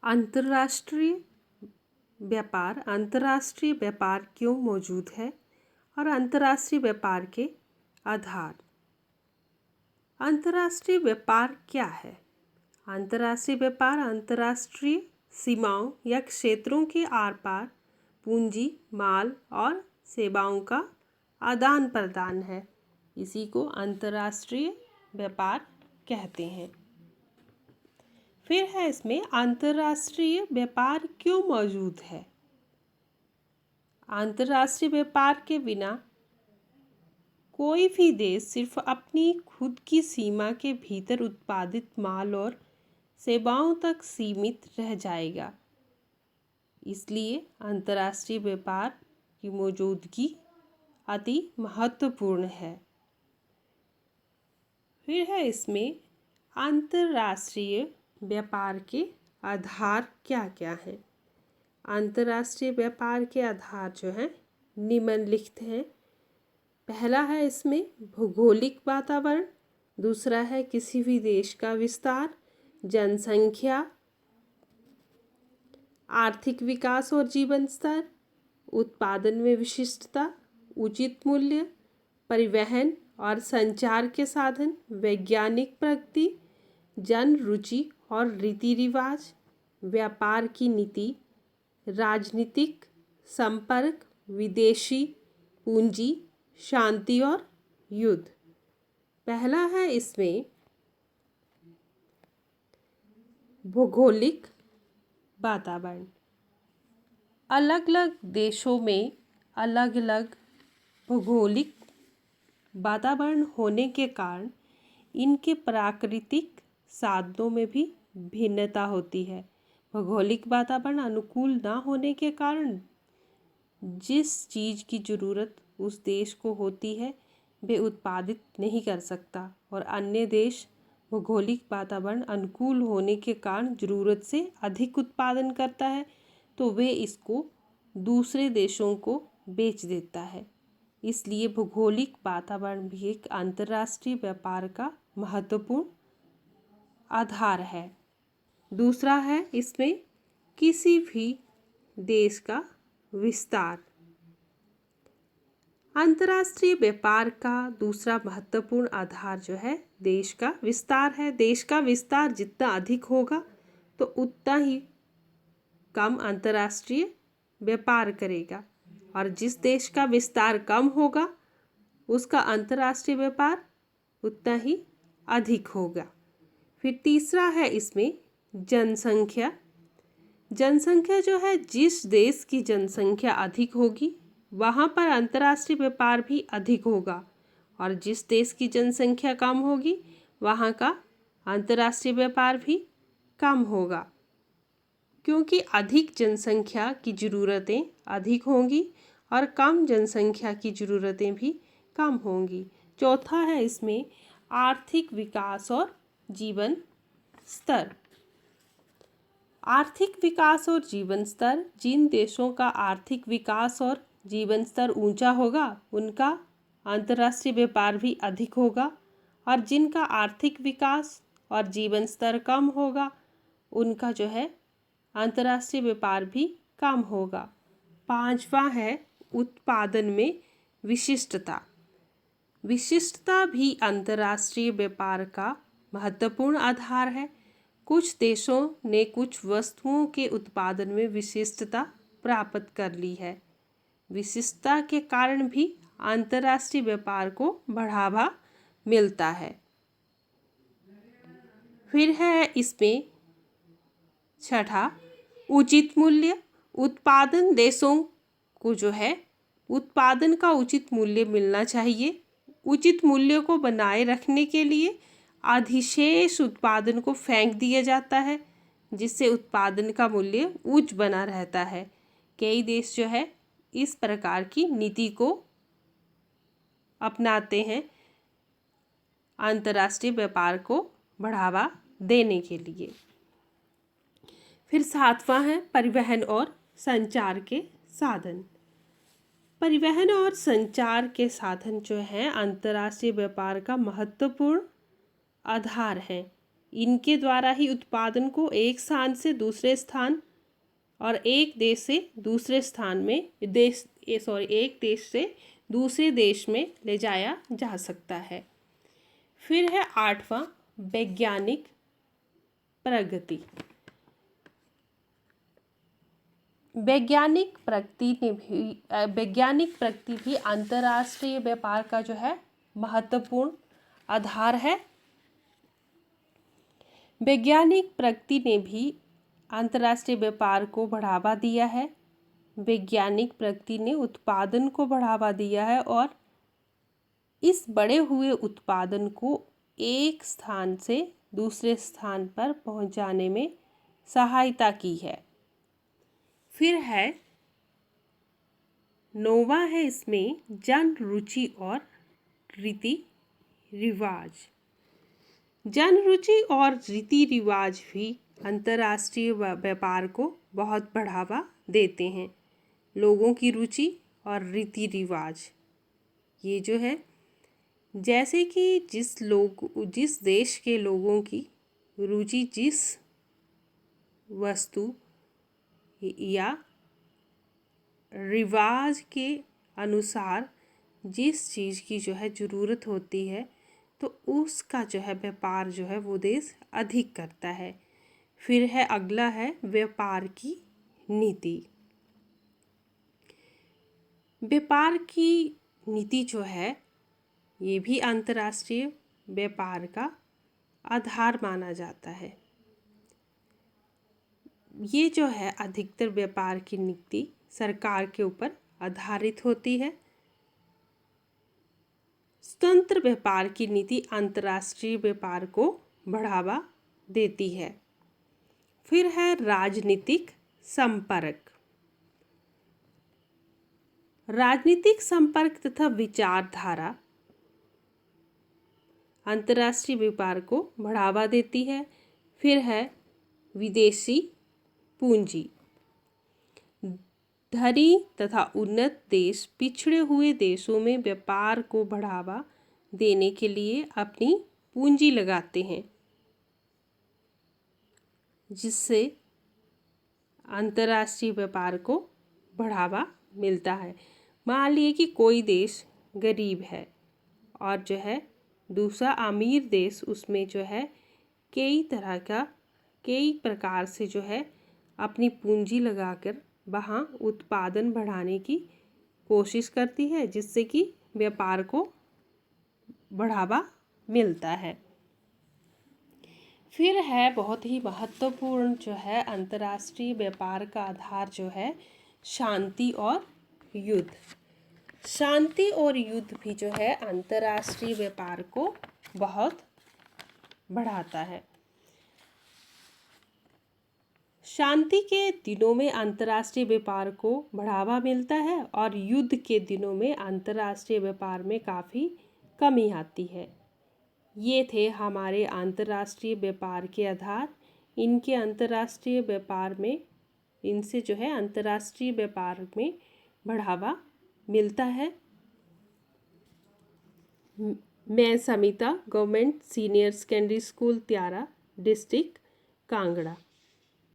अंतर्राष्ट्रीय व्यापार क्यों मौजूद है और अंतर्राष्ट्रीय व्यापार के आधार। अंतर्राष्ट्रीय व्यापार क्या है? अंतर्राष्ट्रीय व्यापार अंतर्राष्ट्रीय सीमाओं या क्षेत्रों के आर पार पूंजी, माल और सेवाओं का आदान प्रदान है। इसी को अंतर्राष्ट्रीय व्यापार कहते हैं। फिर है इसमें अंतर्राष्ट्रीय व्यापार क्यों मौजूद है। अंतर्राष्ट्रीय व्यापार के बिना कोई भी देश सिर्फ अपनी खुद की सीमा के भीतर उत्पादित माल और सेवाओं तक सीमित रह जाएगा। इसलिए अंतर्राष्ट्रीय व्यापार की मौजूदगी अति महत्वपूर्ण है। फिर है इसमें अंतर्राष्ट्रीय व्यापार के आधार क्या क्या है। अंतर्राष्ट्रीय व्यापार के आधार जो है निम्नलिखित हैं। पहला है इसमें भौगोलिक वातावरण, दूसरा है किसी भी देश का विस्तार, जनसंख्या, आर्थिक विकास और जीवन स्तर, उत्पादन में विशिष्टता, उचित मूल्य, परिवहन और संचार के साधन, वैज्ञानिक प्रगति, जन रुचि और रीति रिवाज, व्यापार की नीति, राजनीतिक संपर्क, विदेशी पूंजी, शांति और युद्ध। पहला है इसमें भौगोलिक वातावरण। अलग अलग देशों में अलग अलग भौगोलिक वातावरण होने के कारण इनके प्राकृतिक साधनों में भी भिन्नता होती है। भौगोलिक वातावरण अनुकूल ना होने के कारण जिस चीज़ की ज़रूरत उस देश को होती है वे उत्पादित नहीं कर सकता, और अन्य देश भौगोलिक वातावरण अनुकूल होने के कारण ज़रूरत से अधिक उत्पादन करता है तो वे इसको दूसरे देशों को बेच देता है। इसलिए भौगोलिक वातावरण भी एक अंतर्राष्ट्रीय व्यापार का महत्वपूर्ण आधार है। दूसरा है इसमें किसी भी देश का विस्तार। अंतर्राष्ट्रीय व्यापार का दूसरा महत्वपूर्ण आधार जो है देश का विस्तार है। देश का विस्तार जितना अधिक होगा तो उतना ही कम अंतर्राष्ट्रीय व्यापार करेगा, और जिस देश का विस्तार कम होगा उसका अंतर्राष्ट्रीय व्यापार उतना ही अधिक होगा। फिर तीसरा है इसमें जनसंख्या। जनसंख्या जो है, जिस देश की जनसंख्या अधिक होगी वहाँ पर अंतर्राष्ट्रीय व्यापार भी अधिक होगा, और जिस देश की जनसंख्या कम होगी वहाँ का अंतर्राष्ट्रीय व्यापार भी कम होगा, क्योंकि अधिक जनसंख्या की ज़रूरतें अधिक होंगी और कम जनसंख्या की ज़रूरतें भी कम होंगी। चौथा है इसमें आर्थिक विकास और जीवन स्तर। आर्थिक विकास और जीवन स्तर। जिन देशों का आर्थिक विकास और जीवन स्तर ऊंचा होगा उनका अंतर्राष्ट्रीय व्यापार भी अधिक होगा, और जिनका आर्थिक विकास और जीवन स्तर कम होगा उनका जो है अंतर्राष्ट्रीय व्यापार भी कम होगा। पांचवा है उत्पादन में विशिष्टता। विशिष्टता भी अंतर्राष्ट्रीय व्यापार का महत्वपूर्ण आधार है। कुछ देशों ने कुछ वस्तुओं के उत्पादन में विशिष्टता प्राप्त कर ली है। विशिष्टता के कारण भी अंतर्राष्ट्रीय व्यापार को बढ़ावा मिलता है। फिर है इसमें छठा उचित मूल्य। उत्पादन देशों को जो है उत्पादन का उचित मूल्य मिलना चाहिए। उचित मूल्य को बनाए रखने के लिए अधिशेष उत्पादन को फेंक दिया जाता है, जिससे उत्पादन का मूल्य उच्च बना रहता है। कई देश जो है इस प्रकार की नीति को अपनाते हैं अंतर्राष्ट्रीय व्यापार को बढ़ावा देने के लिए। फिर सातवां है परिवहन और संचार के साधन। परिवहन और संचार के साधन जो हैं अंतर्राष्ट्रीय व्यापार का महत्वपूर्ण आधार हैं। इनके द्वारा ही उत्पादन को एक स्थान से दूसरे स्थान और एक देश से दूसरे स्थान में एक देश से दूसरे देश में ले जाया जा सकता है। फिर है 8वां वैज्ञानिक प्रगति। वैज्ञानिक प्रगति भी अंतर्राष्ट्रीय व्यापार का जो है महत्वपूर्ण आधार है। वैज्ञानिक प्रगति ने भी अंतर्राष्ट्रीय व्यापार को बढ़ावा दिया है। वैज्ञानिक प्रगति ने उत्पादन को बढ़ावा दिया है और इस बढ़े हुए उत्पादन को एक स्थान से दूसरे स्थान पर पहुंचाने में सहायता की है। फिर है 9वां है इसमें जन रुचि और रीति रिवाज। जन रुचि और रीति रिवाज भी अंतर्राष्ट्रीय व्यापार को बहुत बढ़ावा देते हैं। लोगों की रुचि और रीति रिवाज ये जो है, जैसे कि जिस देश के लोगों की रुचि जिस वस्तु या रिवाज के अनुसार जिस चीज़ की जो है ज़रूरत होती है तो उसका जो है व्यापार जो है वो देश अधिक करता है। फिर है अगला है व्यापार की नीति। व्यापार की नीति जो है ये भी अंतर्राष्ट्रीय व्यापार का आधार माना जाता है। ये जो है अधिकतर व्यापार की नीति सरकार के ऊपर आधारित होती है। स्वतंत्र व्यापार की नीति अंतर्राष्ट्रीय व्यापार को बढ़ावा देती है। फिर है राजनीतिक संपर्क। राजनीतिक संपर्क तथा विचारधारा अंतर्राष्ट्रीय व्यापार को बढ़ावा देती है। फिर है विदेशी पूंजी। धनी तथा उन्नत देश पिछड़े हुए देशों में व्यापार को बढ़ावा देने के लिए अपनी पूंजी लगाते हैं, जिससे अंतर्राष्ट्रीय व्यापार को बढ़ावा मिलता है। मान लिए कि कोई देश गरीब है और जो है दूसरा अमीर देश उसमें जो है कई प्रकार से जो है अपनी पूंजी लगाकर वहाँ उत्पादन बढ़ाने की कोशिश करती है, जिससे कि व्यापार को बढ़ावा मिलता है। फिर है बहुत ही महत्वपूर्ण जो है अंतर्राष्ट्रीय व्यापार का आधार जो है शांति और युद्ध। शांति और युद्ध भी जो है अंतर्राष्ट्रीय व्यापार को बहुत बढ़ाता है। शांति के दिनों में अंतर्राष्ट्रीय व्यापार को बढ़ावा मिलता है और युद्ध के दिनों में अंतर्राष्ट्रीय व्यापार में काफ़ी कमी आती है। ये थे हमारे अंतर्राष्ट्रीय व्यापार के आधार। इनके अंतर्राष्ट्रीय व्यापार में इनसे जो है अंतर्राष्ट्रीय व्यापार में बढ़ावा मिलता है। मैं Samita, government senior secondary school Tyara, district Kangra.